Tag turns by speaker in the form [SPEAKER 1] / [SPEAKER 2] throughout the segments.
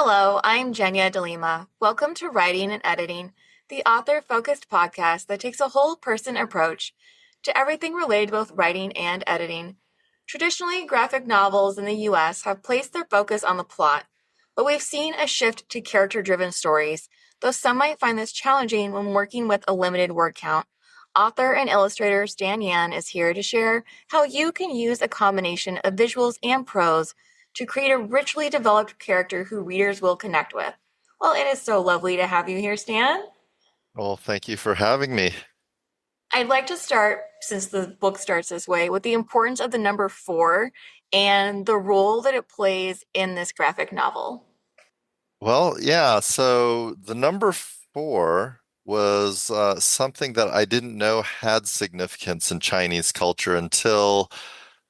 [SPEAKER 1] Hello, I'm Eugenia DeLima. Welcome to Writing and Editing, the author-focused podcast that takes a whole person approach to everything related to both writing and editing. Traditionally, graphic novels in the US have placed their focus on the plot, but we've seen a shift to character-driven stories, though some might find this challenging when working with a limited word count. Author and illustrator Stan Yan is here to share how you can use a combination of visuals and prose to create a richly developed character who readers will connect with. Well, it is so lovely to have you here, Stan.
[SPEAKER 2] Well, thank you for having me.
[SPEAKER 1] I'd like to start, since the book starts this way, with the importance of the number four and the role that it plays in this graphic novel.
[SPEAKER 2] Well, yeah, so the number four was something that I didn't know had significance in Chinese culture until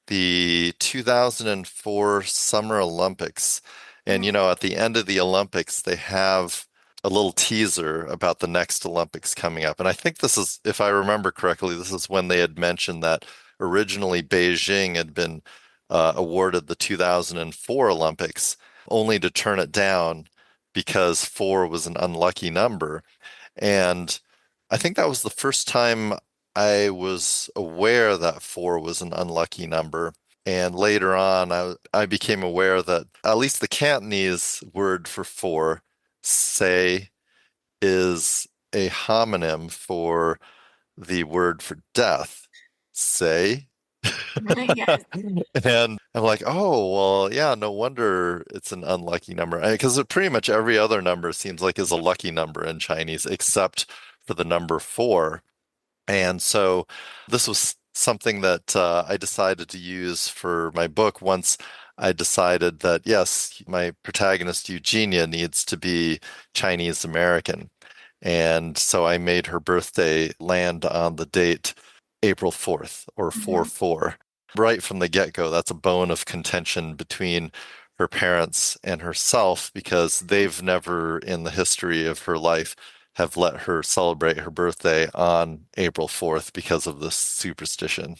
[SPEAKER 2] the 2004 Summer Olympics. And,
[SPEAKER 1] Mhm.
[SPEAKER 2] at the end of the Olympics, they have a little teaser about the next Olympics coming up. And I think this is, if I remember correctly, this is when they had mentioned that originally Beijing had been awarded the 2004 Olympics, only to turn it down because four was an unlucky number. And I think that was the first time I was aware that four was an unlucky number. And later on, I became aware that at least the Cantonese word for four, say, is a homonym for the word for death, say.
[SPEAKER 1] Yes.
[SPEAKER 2] And I'm like, oh, well, yeah, no wonder it's an unlucky number. Because pretty much every other number seems like is a lucky number in Chinese, except for the number four. And so this was something that I decided to use for my book once I decided that, yes, my protagonist, Eugenia, needs to be Chinese American. And so I made her birthday land on the date April 4th or
[SPEAKER 1] Mhm.
[SPEAKER 2] 4/4. Right from the get-go, that's a bone of contention between her parents and herself because they've never in the history of her life have let her celebrate her birthday on April 4th because of this superstition.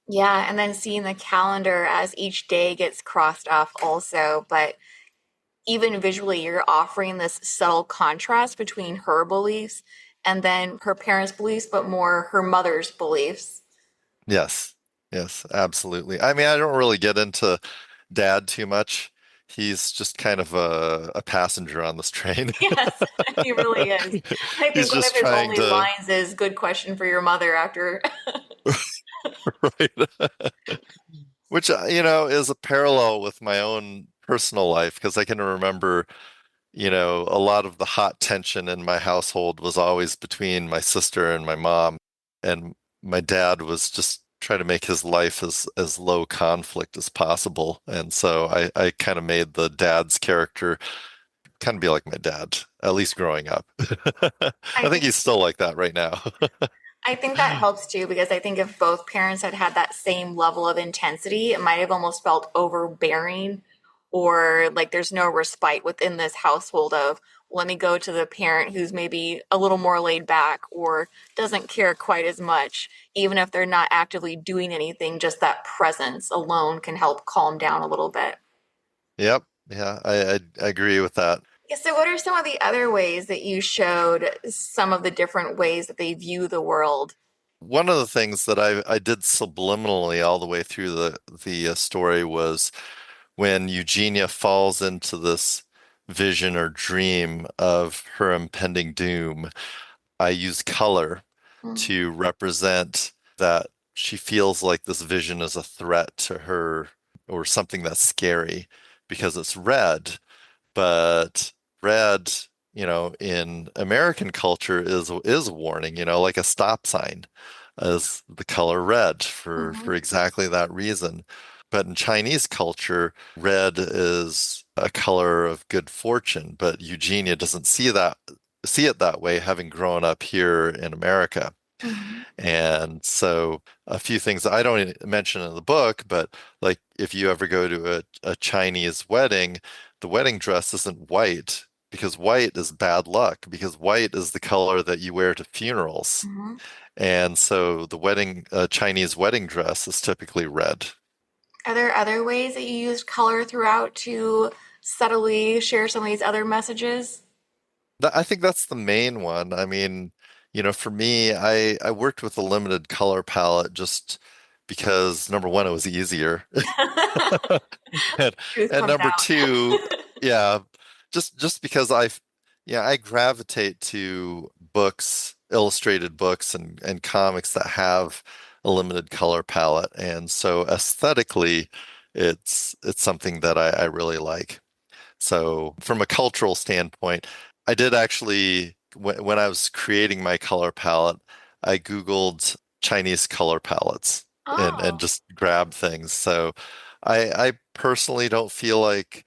[SPEAKER 1] Yeah, and then seeing the calendar as each day gets crossed off also, but even visually, you're offering this subtle contrast between her beliefs and then her parents' beliefs, but more her mother's beliefs.
[SPEAKER 2] Yes, yes, absolutely. I mean, I don't really get into dad too much. He's just kind of a passenger on this train.
[SPEAKER 1] Yes, he really is. I
[SPEAKER 2] He's
[SPEAKER 1] think one of
[SPEAKER 2] just
[SPEAKER 1] his
[SPEAKER 2] trying
[SPEAKER 1] only
[SPEAKER 2] to,
[SPEAKER 1] lines is "Good question for your mother" after.
[SPEAKER 2] right? Which, is a parallel with my own personal life because I can remember, a lot of the hot tension in my household was always between my sister and my mom. And my dad was just trying to make his life as low conflict as possible. And so I kind of made the dad's character kind of be like my dad, at least growing up.
[SPEAKER 1] I
[SPEAKER 2] I think
[SPEAKER 1] think
[SPEAKER 2] he's still like that right now.
[SPEAKER 1] I think that helps too because I think if both parents had had that same level of intensity, it might have almost felt overbearing or like there's no respite within this household of let me go to the parent who's maybe a little more laid back or doesn't care quite as much, even if they're not actively doing anything, just that presence alone can help calm down a little bit.
[SPEAKER 2] Yep. Yeah, I agree with that.
[SPEAKER 1] Yeah, so what are some of the other ways that you showed some of the different ways that they view the world?
[SPEAKER 2] One of the things that I did subliminally all the way through the story was when Eugenia falls into this vision or dream of her impending doom. I use color
[SPEAKER 1] Mm-hmm.
[SPEAKER 2] to represent that she feels like this vision is a threat to her or something that's scary because it's red, but red, in American culture is a warning, like a stop sign is the color red for exactly that reason. But in Chinese culture, red is a color of good fortune, but Eugenia doesn't see it that way, having grown up here in America.
[SPEAKER 1] Mm-hmm.
[SPEAKER 2] And so a few things that I don't mention in the book, but like if you ever go to a Chinese wedding, the wedding dress isn't white because white is bad luck, because white is the color that you wear to funerals.
[SPEAKER 1] Mm-hmm.
[SPEAKER 2] And so the Chinese wedding dress is typically red.
[SPEAKER 1] Are there other ways that you used color throughout to subtly share some of these other messages?
[SPEAKER 2] I think that's the main one. I mean, for me, I worked with a limited color palette just because number one, it was easier. And,
[SPEAKER 1] Truth
[SPEAKER 2] and
[SPEAKER 1] comes
[SPEAKER 2] number
[SPEAKER 1] out.
[SPEAKER 2] two, yeah, just because I gravitate to books, illustrated books and comics that have a limited color palette. And so aesthetically, it's something that I really like. So, from a cultural standpoint, I did actually, when I was creating my color palette, I Googled Chinese color palettes and
[SPEAKER 1] Oh.
[SPEAKER 2] just grabbed things. So, I personally don't feel like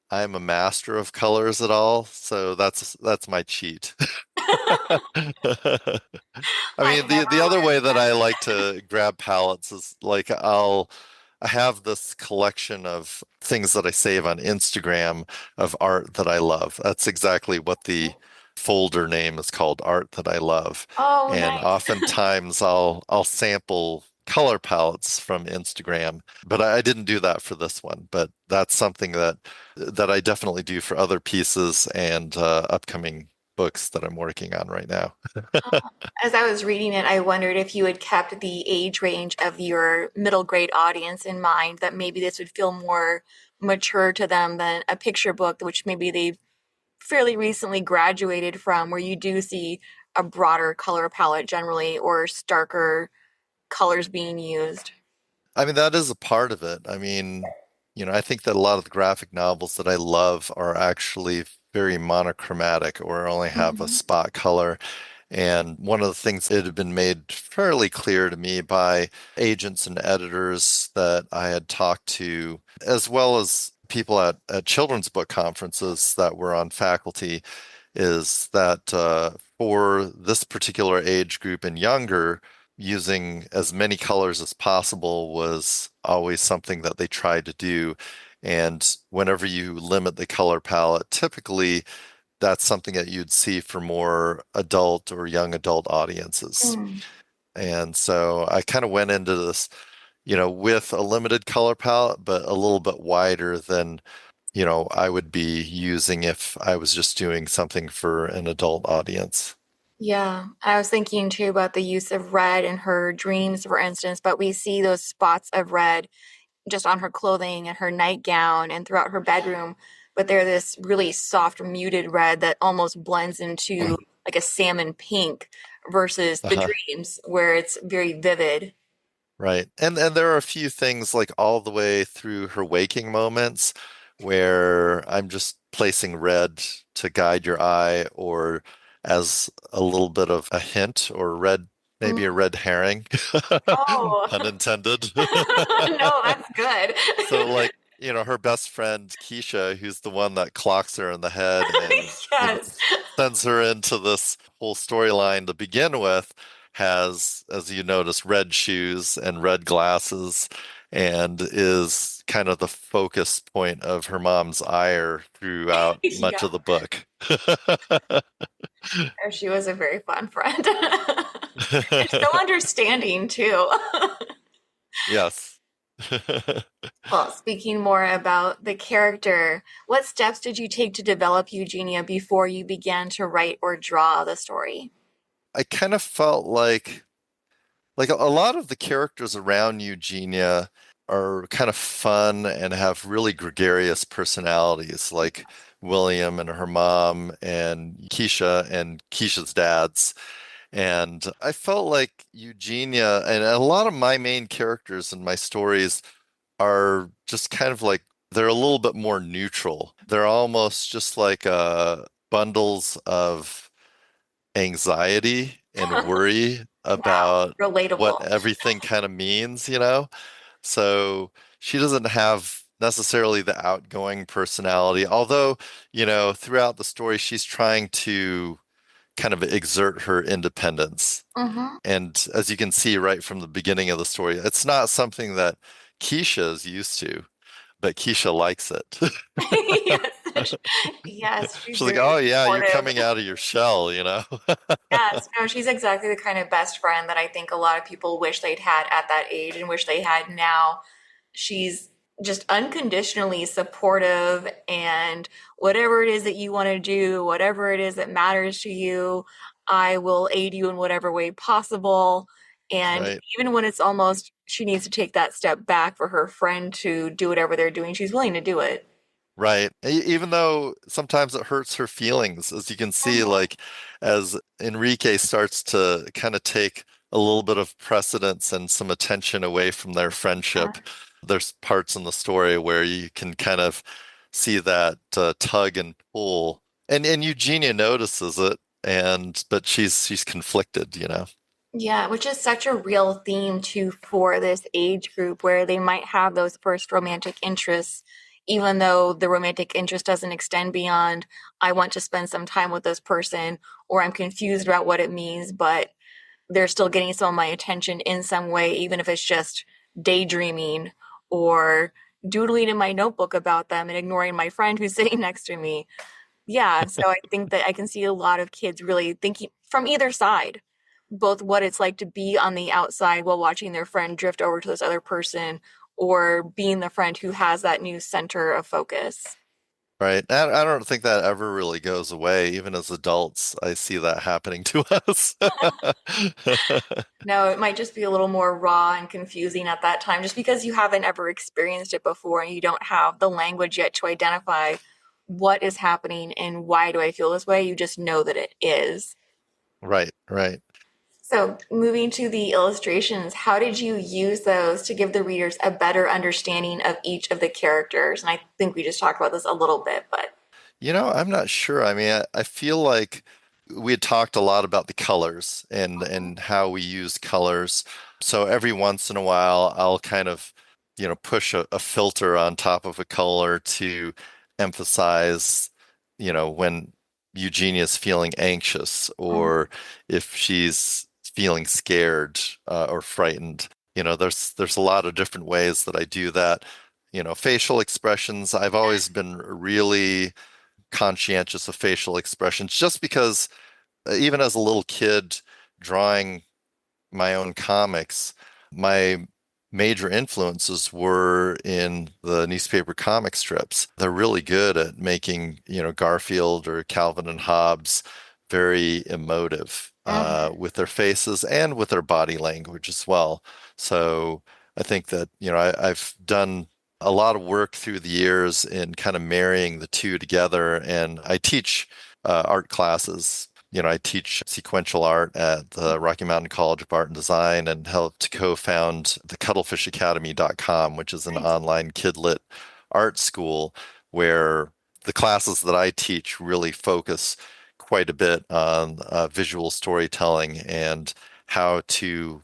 [SPEAKER 2] I'm a master of colors at all. So that's my cheat. I
[SPEAKER 1] I
[SPEAKER 2] mean,
[SPEAKER 1] never
[SPEAKER 2] the other way
[SPEAKER 1] learned
[SPEAKER 2] that
[SPEAKER 1] that.
[SPEAKER 2] I like to grab palettes is like I have this collection of things that I save on Instagram of art that I love. That's exactly what the folder name is called, art that I love.
[SPEAKER 1] Oh,
[SPEAKER 2] And
[SPEAKER 1] nice.
[SPEAKER 2] oftentimes I'll sample color palettes from Instagram, but I didn't do that for this one. But that's something that I definitely do for other pieces and upcoming books that I'm working on right now.
[SPEAKER 1] As I was reading it, I wondered if you had kept the age range of your middle grade audience in mind, that maybe this would feel more mature to them than a picture book, which maybe they've fairly recently graduated from, where you do see a broader color palette generally or starker colors being used.
[SPEAKER 2] I mean, that is a part of it. I mean, I think that a lot of the graphic novels that I love are actually very monochromatic or only have a
[SPEAKER 1] Mhm.
[SPEAKER 2] spot color. And one of the things that had been made fairly clear to me by agents and editors that I had talked to, as well as people at children's book conferences that were on faculty, is that for this particular age group and younger, using as many colors as possible was always something that they tried to do. And whenever you limit the color palette, typically that's something that you'd see for more adult or young adult audiences.
[SPEAKER 1] Mm.
[SPEAKER 2] And so I kind of went into this, with a limited color palette, but a little bit wider than I would be using if I was just doing something for an adult audience.
[SPEAKER 1] Yeah, I was thinking too about the use of red in her dreams, for instance, but we see those spots of red just on her clothing and her nightgown and throughout her bedroom, but they're this really soft, muted red that almost blends into like a salmon pink versus the
[SPEAKER 2] Uh-huh.
[SPEAKER 1] dreams where it's very vivid.
[SPEAKER 2] Right. And there are a few things like all the way through her waking moments where I'm just placing red to guide your eye or as a little bit of a hint or maybe a
[SPEAKER 1] Mm.
[SPEAKER 2] red herring,
[SPEAKER 1] Oh,
[SPEAKER 2] pun intended.
[SPEAKER 1] no, that's good.
[SPEAKER 2] So like, her best friend Keisha, who's the one that clocks her in the head and,
[SPEAKER 1] Yes.
[SPEAKER 2] sends her into this whole storyline to begin with, has, as you notice, red shoes and red glasses and is kind of the focus point of her mom's ire throughout much
[SPEAKER 1] Yeah.
[SPEAKER 2] of the book.
[SPEAKER 1] She was a very fun friend. And so understanding too.
[SPEAKER 2] Yes.
[SPEAKER 1] Well, speaking more about the character, what steps did you take to develop Eugenia before you began to write or draw the story?
[SPEAKER 2] I kind of felt like a lot of the characters around Eugenia are kind of fun and have really gregarious personalities, like William and her mom and Keisha's dads. And I felt like Eugenia and a lot of my main characters in my stories are just kind of like they're a little bit more neutral. They're almost just like bundles of anxiety and worry
[SPEAKER 1] Wow,
[SPEAKER 2] about what
[SPEAKER 1] relatable.
[SPEAKER 2] everything kind of means. So she doesn't have necessarily the outgoing personality, although, throughout the story, she's trying to kind of exert her independence.
[SPEAKER 1] Hmm.
[SPEAKER 2] And as you can see right from the beginning of the story, it's not something that Keisha is used to, but Keisha likes it.
[SPEAKER 1] Yes. Yes, she's
[SPEAKER 2] She's like,
[SPEAKER 1] very
[SPEAKER 2] oh, yeah, you're
[SPEAKER 1] supportive.
[SPEAKER 2] coming out of your shell.
[SPEAKER 1] Yes, no, she's exactly the kind of best friend that I think a lot of people wish they'd had at that age and wish they had now. She's just unconditionally supportive, and whatever it is that you want to do, whatever it is that matters to you, I will aid you in whatever way possible. And
[SPEAKER 2] Right.
[SPEAKER 1] even when it's almost she needs to take that step back for her friend to do whatever they're doing, she's willing to do it.
[SPEAKER 2] Right. Even though sometimes it hurts her feelings, as you can see,
[SPEAKER 1] Mhm.
[SPEAKER 2] like as Enrique starts to kind of take a little bit of precedence and some attention away from their friendship, there's parts in the story where you can kind of see that tug and pull. And Eugenia notices it, and but she's conflicted, you know.
[SPEAKER 1] Yeah, which is such a real theme too for this age group where they might have those first romantic interests, even though the romantic interest doesn't extend beyond, I want to spend some time with this person, or I'm confused about what it means, but they're still getting some of my attention in some way, even if it's just daydreaming or doodling in my notebook about them and ignoring my friend who's sitting next to me. Yeah, so I think that I can see a lot of kids really thinking from either side, both what it's like to be on the outside while watching their friend drift over to this other person, or being the friend who has that new center of focus.
[SPEAKER 2] Right. I don't think that ever really goes away. Even as adults, I see that happening to us.
[SPEAKER 1] No, it might just be a little more raw and confusing at that time, just because you haven't ever experienced it before and you don't have the language yet to identify what is happening and why do I feel this way. You just know that it is.
[SPEAKER 2] Right, right.
[SPEAKER 1] So, moving to the illustrations, how did you use those to give the readers a better understanding of each of the characters? And I think we just talked about this a little bit, but
[SPEAKER 2] I'm not sure. I mean, I feel like we had talked a lot about the colors and how we use colors. So every once in a while, I'll kind of, push a filter on top of a color to emphasize, when Eugenia's feeling anxious
[SPEAKER 1] Mhm.
[SPEAKER 2] or if she's feeling scared or frightened. There's a lot of different ways that I do that. Facial expressions, I've always been really conscientious of facial expressions just because even as a little kid drawing my own comics, my major influences were in the newspaper comic strips. They're really good at making, Garfield or Calvin and Hobbes very emotive
[SPEAKER 1] Mhm.
[SPEAKER 2] with their faces and with their body language as well. So I think that, I've done a lot of work through the years in kind of marrying the two together. And I teach art classes. I teach sequential art at the Rocky Mountain College of Art and Design and helped to co-found the cuttlefishacademy.com, which is an
[SPEAKER 1] Nice.
[SPEAKER 2] online kidlit art school where the classes that I teach really focus quite a bit on visual storytelling and how to,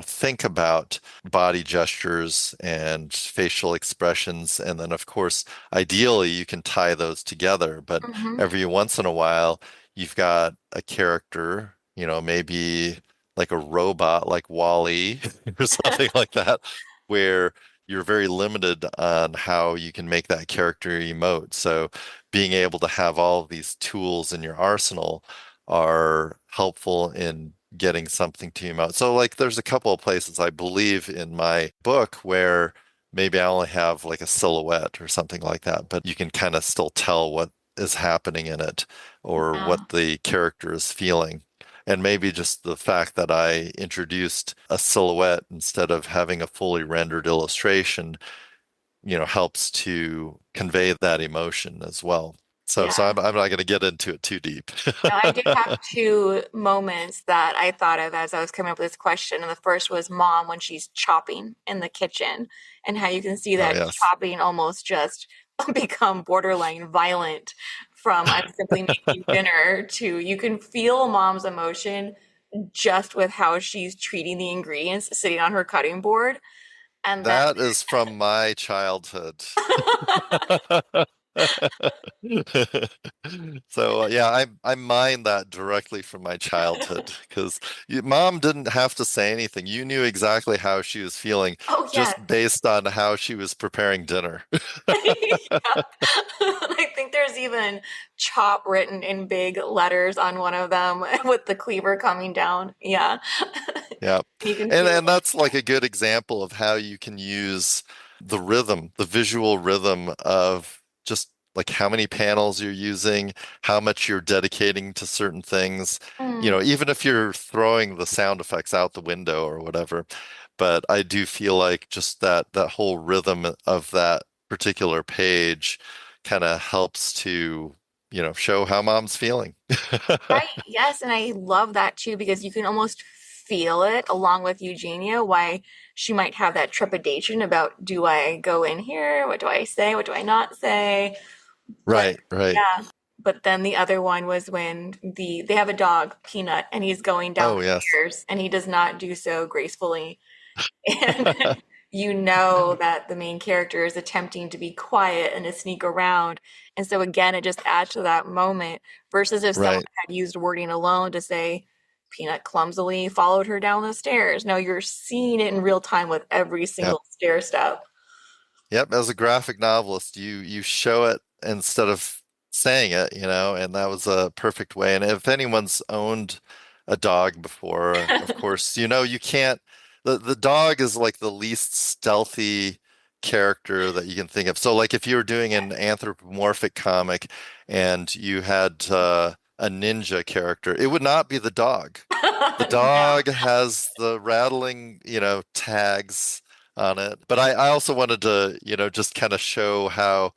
[SPEAKER 2] think about body gestures and facial expressions. And then, of course, ideally, you can tie those together. But
[SPEAKER 1] Mhm.
[SPEAKER 2] every once in a while, you've got a character, maybe like a robot like Wally or something like that, where you're very limited on how you can make that character emote. So being able to have all of these tools in your arsenal are helpful in getting something to emote. So like there's a couple of places I believe in my book where maybe I only have like a silhouette or something like that, but you can kind of still tell what is happening in it or what
[SPEAKER 1] Yeah.
[SPEAKER 2] the character is feeling. And maybe just the fact that I introduced a silhouette instead of having a fully rendered illustration, helps to convey that emotion as well. So
[SPEAKER 1] Yeah.
[SPEAKER 2] I'm not going to get into it too deep.
[SPEAKER 1] Now, I did have two moments that I thought of as I was coming up with this question. And the first was mom when she's chopping in the kitchen, and how you can see
[SPEAKER 2] Oh,
[SPEAKER 1] that
[SPEAKER 2] yes.
[SPEAKER 1] chopping almost just become borderline violent from I'm simply making dinner to you can feel mom's emotion just with how she's treating the ingredients sitting on her cutting board. And then
[SPEAKER 2] That is from my childhood. So yeah, I mine that directly from my childhood because mom didn't have to say anything. You knew exactly how she was feeling
[SPEAKER 1] oh yes.
[SPEAKER 2] just based on how she was preparing dinner.
[SPEAKER 1] Yeah. I think there's even chop written in big letters on one of them with the cleaver coming down. Yeah.
[SPEAKER 2] Yeah.
[SPEAKER 1] You can
[SPEAKER 2] And
[SPEAKER 1] feel
[SPEAKER 2] that's like a good example of how you can use, the rhythm, the visual rhythm of just like how many panels you're using, how much you're dedicating to certain things,
[SPEAKER 1] Mm,
[SPEAKER 2] even if you're throwing the sound effects out the window or whatever. But I do feel like just that whole rhythm of that particular page kind of helps to, show how mom's feeling.
[SPEAKER 1] right, yes, and I love that too because you can almost feel it along with Eugenia, why she might have that trepidation about do I go in here? What do I say? What do I not say? But
[SPEAKER 2] Right, right.
[SPEAKER 1] yeah, but then the other one was when they have a dog, Peanut, and he's going down
[SPEAKER 2] Oh,
[SPEAKER 1] the
[SPEAKER 2] yes.
[SPEAKER 1] stairs and he does not do so gracefully. And you know that the main character is attempting to be quiet and to sneak around. And so again, it just adds to that moment versus if someone
[SPEAKER 2] Right.
[SPEAKER 1] had used wording alone to say Peanut clumsily followed her down the stairs. No, you're seeing it in real time with every
[SPEAKER 2] Yep.
[SPEAKER 1] single stair step.
[SPEAKER 2] Yep, as a graphic novelist, you show it instead of saying it, and that was a perfect way. And if anyone's owned a dog before, of course, you can't the dog is like the least stealthy character that you can think of. So like if you were doing an anthropomorphic comic and you had a ninja character, it would not be the dog. The
[SPEAKER 1] No.
[SPEAKER 2] dog has the rattling, tags on it. But I also wanted to, just kind of show how,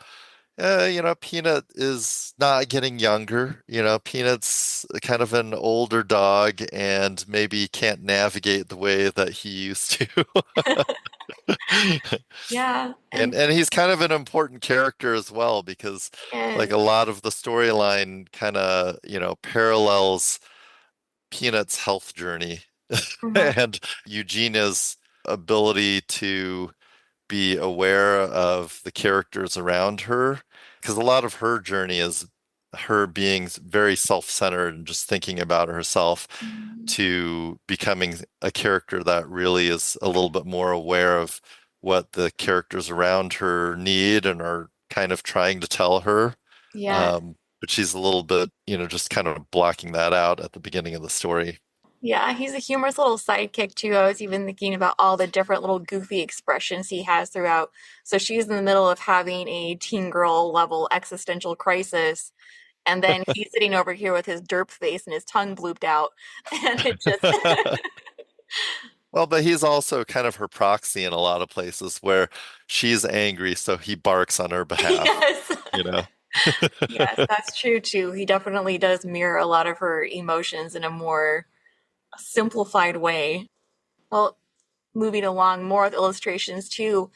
[SPEAKER 2] Peanut is not getting younger. Peanut's kind of an older dog and maybe can't navigate the way that he used to.
[SPEAKER 1] Yeah,
[SPEAKER 2] And
[SPEAKER 1] and
[SPEAKER 2] and he's kind of an important character as well because
[SPEAKER 1] he
[SPEAKER 2] like
[SPEAKER 1] is.
[SPEAKER 2] a lot of the storyline kind of, parallels Peanut's health journey
[SPEAKER 1] Mhm.
[SPEAKER 2] and Eugenia's ability to be aware of the characters around her, because a lot of her journey is her being very self-centered and just thinking about herself
[SPEAKER 1] Mhm.
[SPEAKER 2] to becoming a character that really is a little bit more aware of what the characters around her need and are kind of trying to tell her.
[SPEAKER 1] Yeah.
[SPEAKER 2] But she's a little bit, just kind of blocking that out at the beginning of the story.
[SPEAKER 1] Yeah, he's a humorous little sidekick too. I was even thinking about all the different little goofy expressions he has throughout. So she's in the middle of having a teen girl level existential crisis, and then he's sitting over here with his derp face and his tongue blooped out, and it just
[SPEAKER 2] Well, but he's also kind of her proxy in a lot of places where she's angry, so he barks on her behalf,
[SPEAKER 1] yes,
[SPEAKER 2] you know?
[SPEAKER 1] yes, that's true too. He definitely does mirror a lot of her emotions in a more simplified way. Well, moving along more with illustrations too,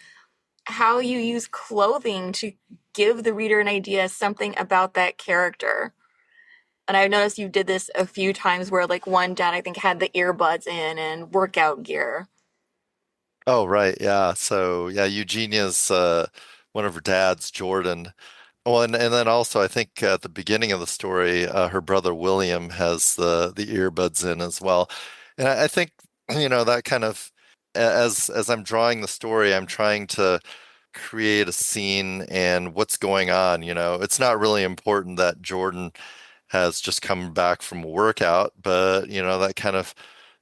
[SPEAKER 1] how you use clothing to give the reader an idea, something about that character. And I've noticed you did this a few times where, like, one dad, I think, had the earbuds in and workout gear.
[SPEAKER 2] Oh, right. Yeah. So, yeah, Eugenia's one of her dads, Jordan. Well, and then also I think at the beginning of the story, her brother William has the earbuds in as well. And I think, that kind of as I'm drawing the story, I'm trying to create a scene and what's going on, It's not really important that Jordan has just come back from a workout, but that kind of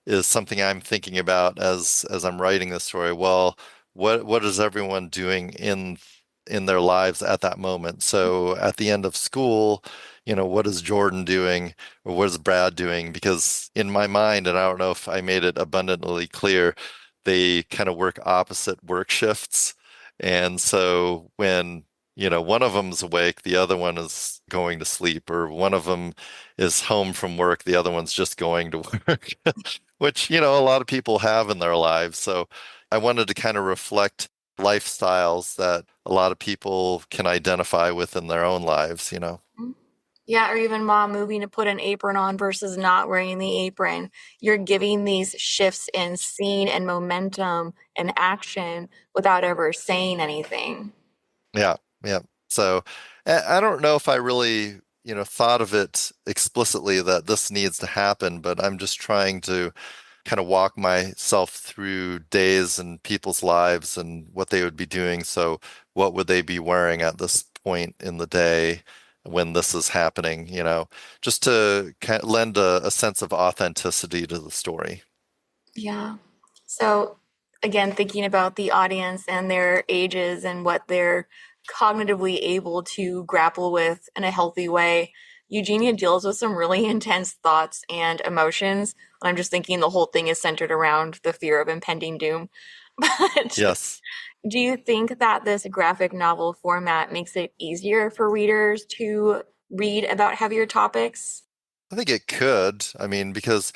[SPEAKER 2] is something I'm thinking about as I'm writing the story. Well, what is everyone doing in their lives at that moment? So at the end of school, what is Jordan doing or what is Brad doing? Because in my mind, and I don't know if I made it abundantly clear, they kind of work opposite work shifts. And so when one of them's awake, the other one is going to sleep, or one of them is home from work, the other one's just going to work, which, a lot of people have in their lives. So I wanted to kind of reflect lifestyles that a lot of people can identify with in their own lives.
[SPEAKER 1] Yeah, or even mom moving to put an apron on versus not wearing the apron. You're giving these shifts in scene and momentum and action without ever saying anything.
[SPEAKER 2] Yeah, yeah. So I don't know if I really, thought of it explicitly that this needs to happen, but I'm just trying to kind of walk myself through days and people's lives and what they would be doing. So what would they be wearing at this point in the day when this is happening, just to kind of lend a sense of authenticity to the story.
[SPEAKER 1] Yeah. So again, thinking about the audience and their ages and what they're cognitively able to grapple with in a healthy way, Eugenia deals with some really intense thoughts and emotions. I'm just thinking the whole thing is centered around the fear of impending doom. But
[SPEAKER 2] Yes.
[SPEAKER 1] do you think that this graphic novel format makes it easier for readers to read about heavier topics?
[SPEAKER 2] I think it could. I mean, because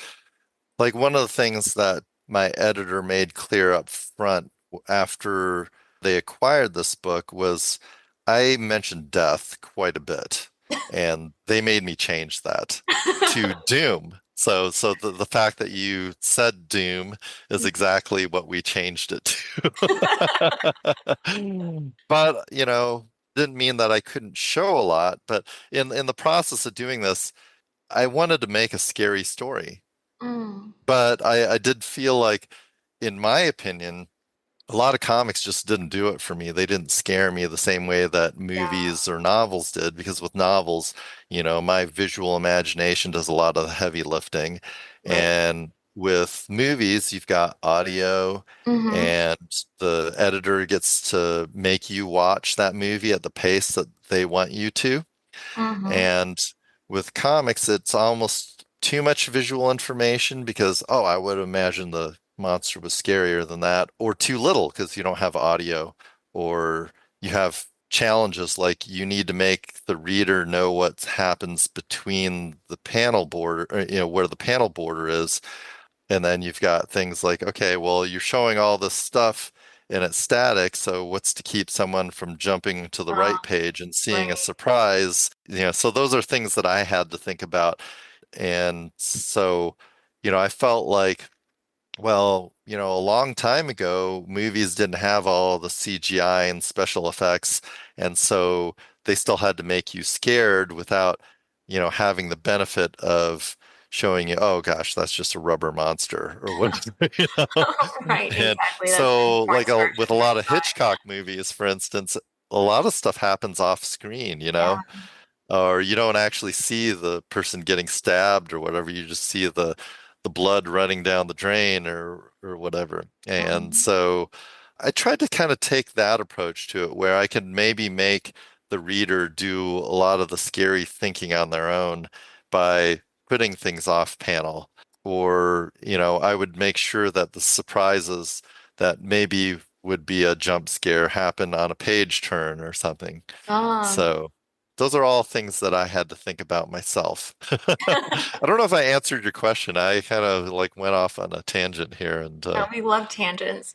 [SPEAKER 2] like one of the things that my editor made clear up front after they acquired this book was I mentioned death quite a bit, and they made me change that to doom. So the fact that you said doom is exactly what we changed it to. But, didn't mean that I couldn't show a lot, but in the process of doing this, I wanted to make a scary story.
[SPEAKER 1] Mm,
[SPEAKER 2] But I did feel like, in my opinion, a lot of comics just didn't do it for me. They didn't scare me the same way that
[SPEAKER 1] yeah,
[SPEAKER 2] movies or novels did, because with novels, my visual imagination does a lot of the heavy lifting.
[SPEAKER 1] right.
[SPEAKER 2] And with movies, you've got audio,
[SPEAKER 1] Mm-hmm.
[SPEAKER 2] and the editor gets to make you watch that movie at the pace that they want you to.
[SPEAKER 1] Mm-hmm.
[SPEAKER 2] And with comics, it's almost too much visual information because, oh, I would imagine the monster was scarier than that, or too little because you don't have audio, or you have challenges like you need to make the reader know what happens between the panel border, or, where the panel border is. And then you've got things like, okay, well, you're showing all this stuff and it's static, so what's to keep someone from jumping to the right page and seeing a
[SPEAKER 1] Right.
[SPEAKER 2] surprise? So those are things that I had to think about. And so, I felt like, well, a long time ago, movies didn't have all the CGI and special effects, and so they still had to make you scared without, having the benefit of showing you, oh gosh, that's just a rubber monster or what,
[SPEAKER 1] Right,
[SPEAKER 2] And
[SPEAKER 1] exactly. That's the
[SPEAKER 2] so, like
[SPEAKER 1] importance version
[SPEAKER 2] with a lot of
[SPEAKER 1] of
[SPEAKER 2] Hitchcock movies, for instance, a lot of stuff happens off screen,
[SPEAKER 1] yeah.
[SPEAKER 2] or you don't actually see the person getting stabbed or whatever. You just see the blood running down the drain or whatever. And
[SPEAKER 1] Mhm.
[SPEAKER 2] so I tried to kind of take that approach to it where I can maybe make the reader do a lot of the scary thinking on their own by putting things off panel. Or, I would make sure that the surprises that maybe would be a jump scare happen on a page turn or something.
[SPEAKER 1] Ah.
[SPEAKER 2] So those are all things that I had to think about myself. I don't know if I answered your question. I kind of like went off on a tangent here and
[SPEAKER 1] Yeah, we love tangents.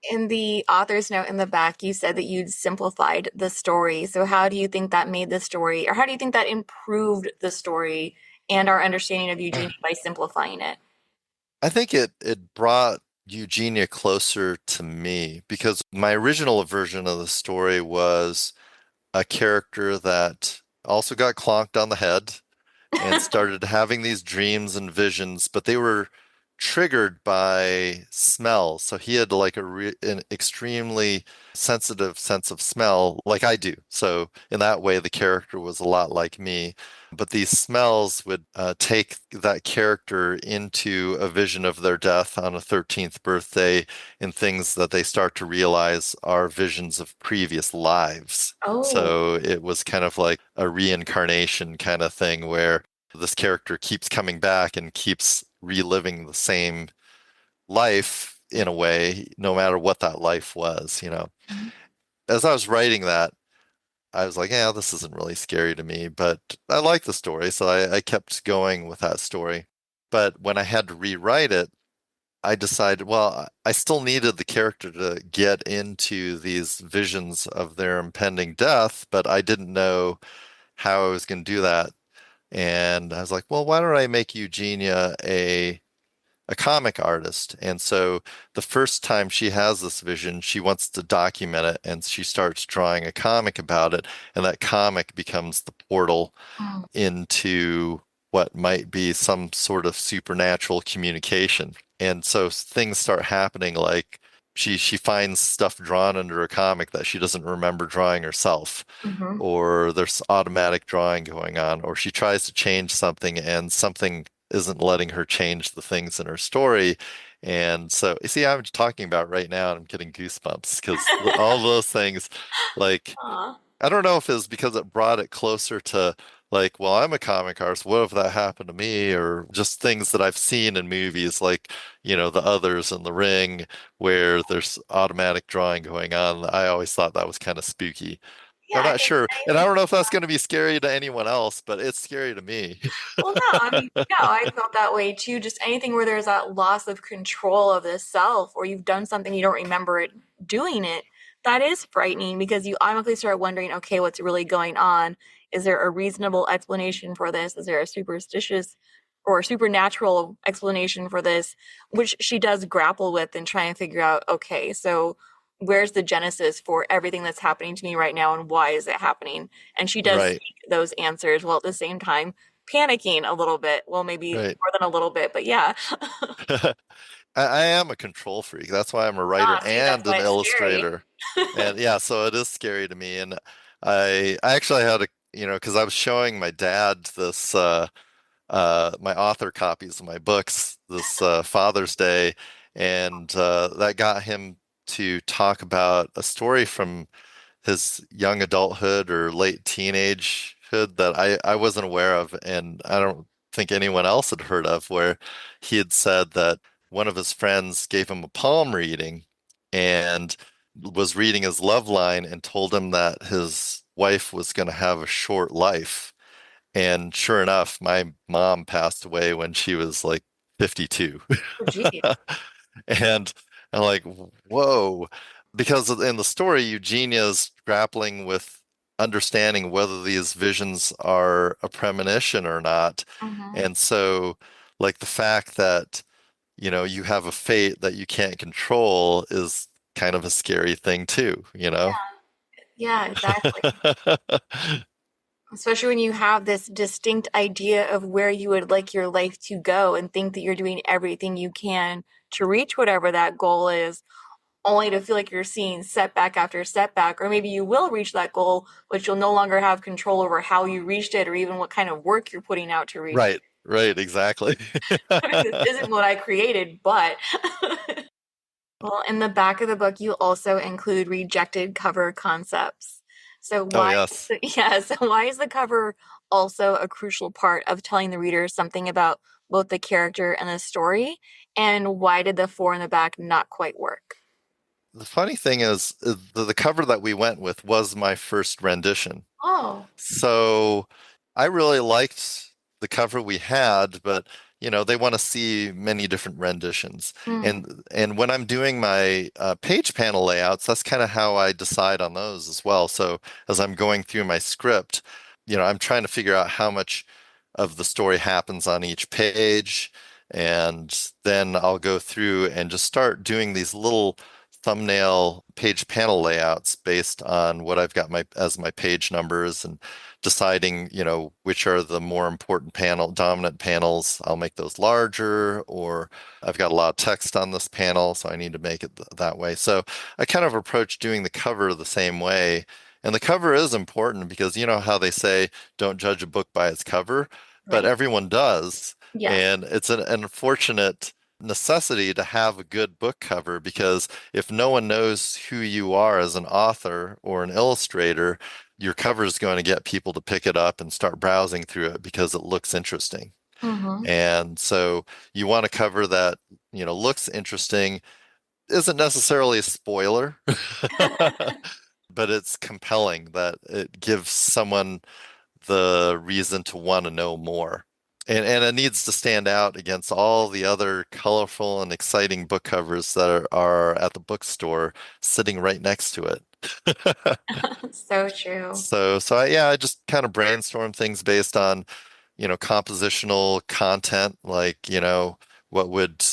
[SPEAKER 1] In the author's note in the back, you said that you'd simplified the story. So how do you think that made the story, or how do you think that improved the story and our understanding of Eugenia by simplifying it?
[SPEAKER 2] I think it brought Eugenia closer to me because my original version of the story was a character that also got clonked on the head and started having these dreams and visions, but they were triggered by smell. So he had like an extremely sensitive sense of smell, like I do. So in that way, the character was a lot like me. But these smells would take that character into a vision of their death on a 13th birthday and things that they start to realize are visions of previous lives.
[SPEAKER 1] Oh.
[SPEAKER 2] So it was kind of like a reincarnation kind of thing where this character keeps coming back and keeps reliving the same life in a way, no matter what that life was.
[SPEAKER 1] Mhm.
[SPEAKER 2] As I was writing that, I was like, yeah, this isn't really scary to me, but I like the story, so I kept going with that story. But when I had to rewrite it, I decided, well, I still needed the character to get into these visions of their impending death, but I didn't know how I was going to do that. And I was like, well, why don't I make Eugenia a comic artist? And so the first time she has this vision, she wants to document it and she starts drawing a comic about it. And that comic becomes the portal
[SPEAKER 1] Mm.
[SPEAKER 2] into what might be some sort of supernatural communication. And so things start happening like she finds stuff drawn under a comic that she doesn't remember drawing herself,
[SPEAKER 1] Mhm.
[SPEAKER 2] or there's automatic drawing going on, or she tries to change something and something isn't letting her change the things in her story. And so, you see, I'm talking about right now, and I'm getting goosebumps because all those things, like,
[SPEAKER 1] Aw.
[SPEAKER 2] I don't know if it's because it brought it closer to like, well, I'm a comic artist. What if that happened to me? Or just things that I've seen in movies, like, The Others and The Ring, where there's automatic drawing going on. I always thought that was kind of spooky. I'm
[SPEAKER 1] Yeah, I
[SPEAKER 2] not
[SPEAKER 1] think
[SPEAKER 2] sure. And I
[SPEAKER 1] anything.
[SPEAKER 2] don't know if that's going to be scary to anyone else, but it's scary to me.
[SPEAKER 1] Well, no, I mean, no, I felt that way too. Just anything where there's that loss of control of the self, or you've done something you don't remember it doing it, that is frightening because you automatically start wondering, okay, what's really going on? Is there a reasonable explanation for this? Is there a superstitious or supernatural explanation for this? Which she does grapple with and try and figure out, okay, so where's the genesis for everything that's happening to me right now and why is it happening? And she does
[SPEAKER 2] Right,
[SPEAKER 1] seek those answers while at the same time panicking a little bit. Well, maybe
[SPEAKER 2] right.
[SPEAKER 1] more than a little bit, but yeah.
[SPEAKER 2] I am a control freak. That's why I'm a writer
[SPEAKER 1] See, that's
[SPEAKER 2] and
[SPEAKER 1] why
[SPEAKER 2] an
[SPEAKER 1] it's scary.
[SPEAKER 2] illustrator. And yeah, so it is scary to me. And I actually had because I was showing my dad this my author copies of my books this Father's Day, and that got him to talk about a story from his young adulthood or late teenagehood that I wasn't aware of, and I don't think anyone else had heard of, where he had said that one of his friends gave him a palm reading and was reading his love line and told him that his wife was going to have a short life. And sure enough, my mom passed away when she was like 52.
[SPEAKER 1] Oh, geez.
[SPEAKER 2] And I'm like, whoa. Because in the story, Eugenia's grappling with understanding whether these visions are a premonition or not.
[SPEAKER 1] Hmm.
[SPEAKER 2] And so, like, the fact that, you have a fate that you can't control is kind of a scary thing too, you know?
[SPEAKER 1] Yeah, exactly. Especially when you have this distinct idea of where you would like your life to go and think that you're doing everything you can to reach whatever that goal is, only to feel like you're seeing setback after setback, or maybe you will reach that goal, but you'll no longer have control over how you reached it or even what kind of work you're putting out to reach
[SPEAKER 2] Right, right, exactly.
[SPEAKER 1] it. This isn't what I created, but well, in the back of the book, you also include rejected cover concepts. So
[SPEAKER 2] Oh,
[SPEAKER 1] why,
[SPEAKER 2] yes.
[SPEAKER 1] yeah, so why is the cover also a crucial part of telling the reader something about both the character and the story? And why did the four in the back not quite work?
[SPEAKER 2] The funny thing is, the cover that we went with was my first rendition.
[SPEAKER 1] Oh,
[SPEAKER 2] So I really liked the cover we had, but they want to see many different renditions.
[SPEAKER 1] mm,
[SPEAKER 2] And when I'm doing my page panel layouts, that's kind of how I decide on those as well. So as I'm going through my script, I'm trying to figure out how much of the story happens on each page. And then I'll go through and just start doing these little thumbnail page panel layouts based on what I've got as my page numbers and deciding, which are the more important dominant panels. I'll make those larger, or I've got a lot of text on this panel, so I need to make it that way. So I kind of approach doing the cover the same way. And the cover is important because you know how they say, don't judge a book by its cover, but
[SPEAKER 1] right.
[SPEAKER 2] everyone does.
[SPEAKER 1] Yes.
[SPEAKER 2] And it's an unfortunate necessity to have a good book cover because if no one knows who you are as an author or an illustrator, your cover is going to get people to pick it up and start browsing through it because it looks interesting.
[SPEAKER 1] Hmm.
[SPEAKER 2] And so you want a cover that, looks interesting, isn't necessarily a spoiler, but it's compelling that it gives someone the reason to want to know more. And it needs to stand out against all the other colorful and exciting book covers that are at the bookstore sitting right next to it.
[SPEAKER 1] So true.
[SPEAKER 2] Yeah, I just kind of brainstorm things based on, compositional content, like, what would,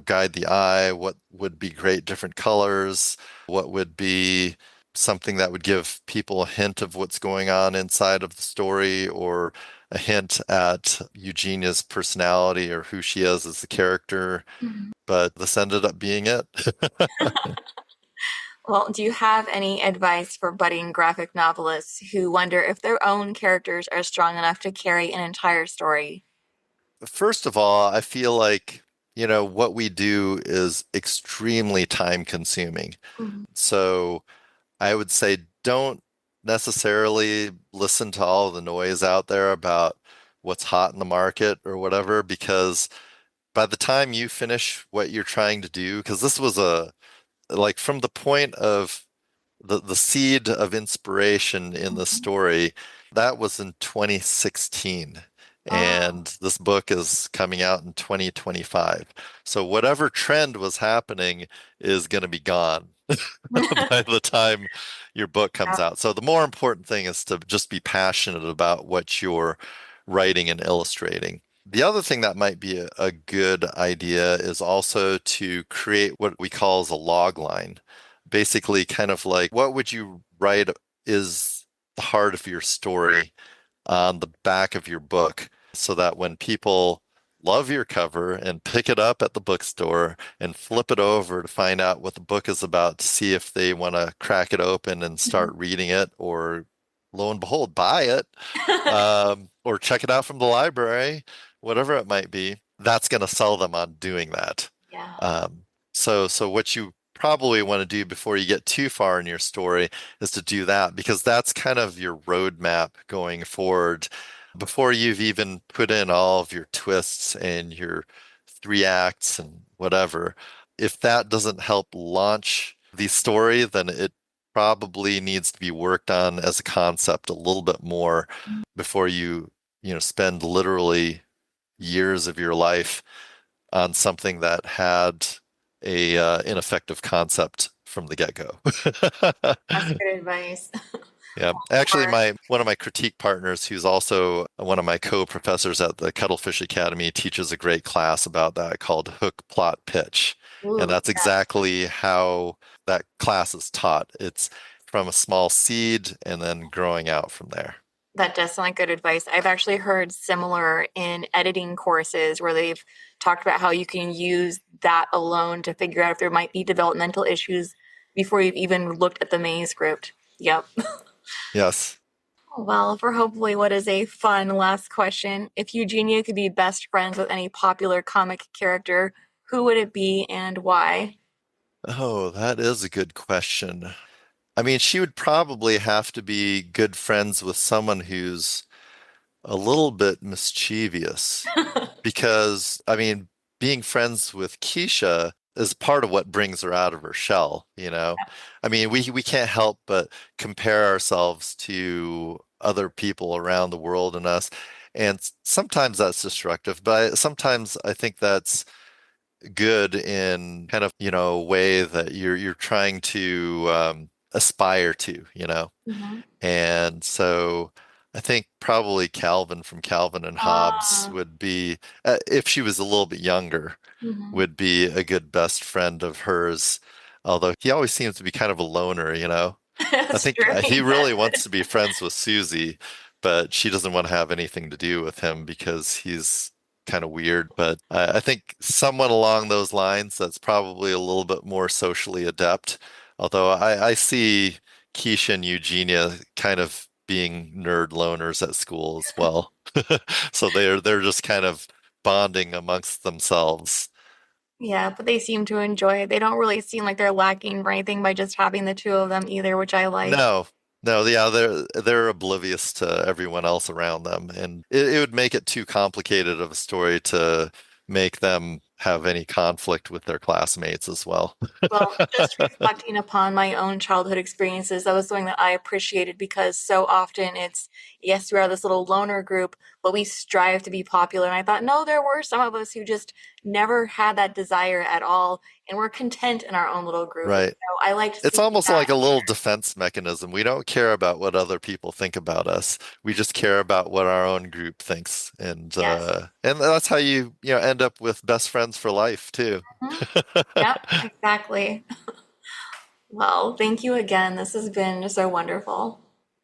[SPEAKER 2] guide the eye, what would be great different colors, what would be something that would give people a hint of what's going on inside of the story or a hint at Eugenia's personality or who she is as the character.
[SPEAKER 1] Mhm.
[SPEAKER 2] But this ended up being it.
[SPEAKER 1] Well, do you have any advice for budding graphic novelists who wonder if their own characters are strong enough to carry an entire story?
[SPEAKER 2] First of all, I feel like, what we do is extremely time consuming.
[SPEAKER 1] Mhm.
[SPEAKER 2] So I would say don't necessarily listen to all the noise out there about what's hot in the market or whatever, because by the time you finish what you're trying to do, because this was like from the point of the seed of inspiration in the
[SPEAKER 1] Mhm.
[SPEAKER 2] story, that was in 2016.
[SPEAKER 1] Oh.
[SPEAKER 2] And this book is coming out in 2025. So whatever trend was happening is going to be gone by the time your book comes
[SPEAKER 1] Yeah.
[SPEAKER 2] out. So the more important thing is to just be passionate about what you're writing and illustrating. The other thing that might be a good idea is also to create what we call as a log line. Basically, kind of like what would you write is the heart of your story on the back of your book so that when people love your cover and pick it up at the bookstore and flip it over to find out what the book is about to see if they want to crack it open and start reading it or lo and behold, buy it or check it out from the library, whatever it might be, that's going to sell them on doing that.
[SPEAKER 1] Yeah.
[SPEAKER 2] Um, so what you probably want to do before you get too far in your story is to do that because that's kind of your roadmap going forward before you've even put in all of your twists and your three acts and whatever. If that doesn't help launch the story, then it probably needs to be worked on as a concept a little bit more before you spend literally years of your life on something that had a ineffective concept from the get-go.
[SPEAKER 1] That's good advice.
[SPEAKER 2] Yeah, actually,
[SPEAKER 1] Or,
[SPEAKER 2] my one of my critique partners, who's also one of my co-professors at the Cuttlefish Academy, teaches a great class about that called Hook, Plot, Pitch, and
[SPEAKER 1] ooh,
[SPEAKER 2] that's
[SPEAKER 1] yes,
[SPEAKER 2] exactly how that class is taught. It's from a small seed and then growing out from there.
[SPEAKER 1] that does sound like good advice. I've actually heard similar in editing courses where they've talked about how you can use that alone to figure out if there might be developmental issues before you've even looked at the manuscript. Yep.
[SPEAKER 2] Yes.
[SPEAKER 1] Well, for hopefully what is a fun last question, if Eugenia could be best friends with any popular comic character, who would it be and why?
[SPEAKER 2] Oh, that is a good question. I mean, she would probably have to be good friends with someone who's a little bit mischievous because, I mean, being friends with Keisha is part of what brings her out of her shell, you know? I mean, we can't help but compare ourselves to other people around the world and us. And sometimes that's destructive, but sometimes I think that's good in kind of, a way that you're trying to aspire to,
[SPEAKER 1] Mhm.
[SPEAKER 2] and so I think probably Calvin from Calvin and Hobbes
[SPEAKER 1] Ah,
[SPEAKER 2] would be, if she was a little bit younger,
[SPEAKER 1] mhm.
[SPEAKER 2] would be a good best friend of hers. Although he always seems to be kind of a loner, you know? I
[SPEAKER 1] That's
[SPEAKER 2] think
[SPEAKER 1] true.
[SPEAKER 2] he
[SPEAKER 1] He
[SPEAKER 2] really
[SPEAKER 1] does.
[SPEAKER 2] wants to be friends with Susie, but she doesn't want to have anything to do with him because he's kind of weird. But I think someone along those lines that's probably a little bit more socially adept. Although I see Keisha and Eugenia kind of being nerd loners at school as well. So they're just kind of bonding amongst themselves.
[SPEAKER 1] Yeah, but they seem to enjoy it. They don't really seem like they're lacking for anything by just having the two of them either, which I like.
[SPEAKER 2] No, no, yeah, they're oblivious to everyone else around them, and it would make it too complicated of a story to make them have any conflict with their classmates as well.
[SPEAKER 1] Well, just reflecting upon my own childhood experiences, that was something that I appreciated because so often it's, yes, we are this little loner group, but we strive to be popular. And I thought, no, there were some of us who just never had that desire at all and were content in our own little group. And
[SPEAKER 2] Right.
[SPEAKER 1] so I liked
[SPEAKER 2] It's
[SPEAKER 1] seeing
[SPEAKER 2] almost
[SPEAKER 1] that.
[SPEAKER 2] like a little defense mechanism. We don't care about what other people think about us. We just care about what our own group thinks,
[SPEAKER 1] Yes.
[SPEAKER 2] and that's how you end up with best friends for life too.
[SPEAKER 1] Mhm. Yep, exactly. Well, thank you again. This has been so wonderful.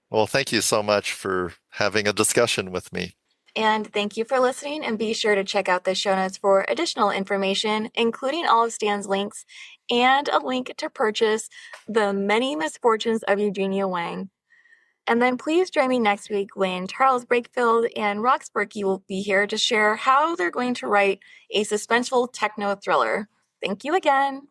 [SPEAKER 2] Well, thank you so much for having a discussion with me.
[SPEAKER 1] And thank you for listening. And be sure to check out the show notes for additional information, including all of Stan's links and a link to purchase The Many Misfortunes of Eugenia Wang. And then please join me next week when Charles Brakefield and Roxburgh will be here to share how they're going to write a suspenseful techno thriller. Thank you again.